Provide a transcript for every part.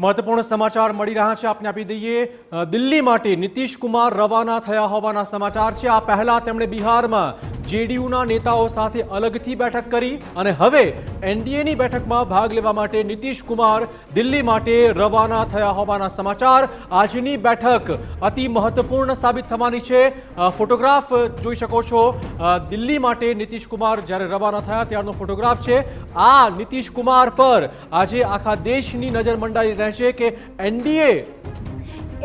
મહત્વપૂર્ણ સમાચાર મળી રહ્યા છે, આપને આપી દઈએ। દિલ્હી માટે નીતિશ કુમાર રવાના થયા હોવાના સમાચાર છે। આ પહેલા તેમણે બિહારમાં જેડીયુના નેતાઓ સાથે અલગથી બેઠક કરી અને હવે એનડીએની બેઠકમાં ભાગ લેવા માટે નીતિશ કુમાર દિલ્હી માટે રવાના થયા હોવાના સમાચાર। આજની બેઠક અતિ મહત્વપૂર્ણ સાબિત થવાની છે। ફોટોગ્રાફ જોઈ શકો છો, દિલ્હી માટે નીતિશ કુમાર જ્યારે રવાના થયા ત્યારનો ફોટોગ્રાફ છે। આ નીતિશ કુમાર પર આજે આખા દેશની નજર મંડાઈ રહેશે કે એનડીએ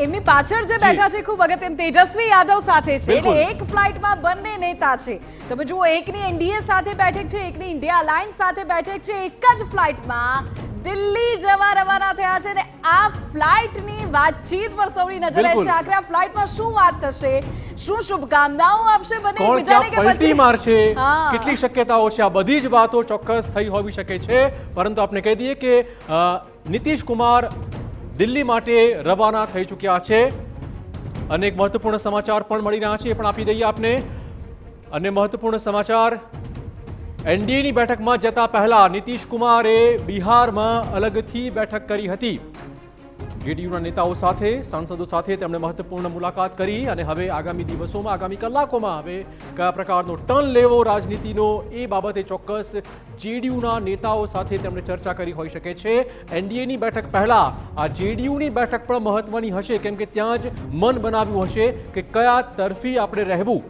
એમની પાછળ જે બેઠા છે ખૂબ અગત્યનું તેજસ્વી યાદવ સાથે છે બિલકુલ। એટલે એક ફ્લાઇટમાં બંને નેતા છે। તમે જુઓ, એકની એનડીએ સાથે બેઠક છે, એકની ઇન્ડિયા અલાયન્સ સાથે બેઠક છે। એક જ ફ્લાઇટમાં દિલ્હી જવા રવાના થયા છે અને આ ફ્લાઇટની વાતચીત પર સૌની નજર રહેશે। આખરે આ ફ્લાઇટમાં શું વાત થશે, શું શુભકામનાઓ આપશે બંને કોણ એકબીજાને કે પલટી પછી મારશે, હા। કેટલી શક્યતાઓ છે, આ બધી જ વાતો ચોક્કસ થઈ હોવી શકે છે। પરંતુ આપણે કહી દઈએ કે નીતિશ કુમાર દિલ્હી માટે રવાના થઈ ચૂક્યા છે। અનેક મહત્વપૂર્ણ સમાચાર પણ મળી રહ્યા છે, એ પણ આપી દઈએ આપને। અને મહત્વપૂર્ણ સમાચાર, એનડીએની બેઠકમાં જતા પહેલા નીતિશ કુમારે બિહારમાં અલગથી બેઠક કરી હતી। જેડીયુના નેતાઓ સાથે, સાંસદો સાથે તેમણે મહત્વપૂર્ણ મુલાકાત કરી અને હવે આગામી દિવસોમાં, આગામી કલાકોમાં હવે કયા પ્રકારનો ટર્ન લેવો રાજનીતિનો, એ બાબતે ચોક્કસ જેડીયુના નેતાઓ સાથે તેમણે ચર્ચા કરી હોઈ શકે છે। એનડીએની બેઠક પહેલા આ જેડીયુની બેઠક પણ મહત્વની હશે, કેમ કે ત્યાં જ મન બનાવ્યું હશે કે કયા તરફી આપણે રહેવું।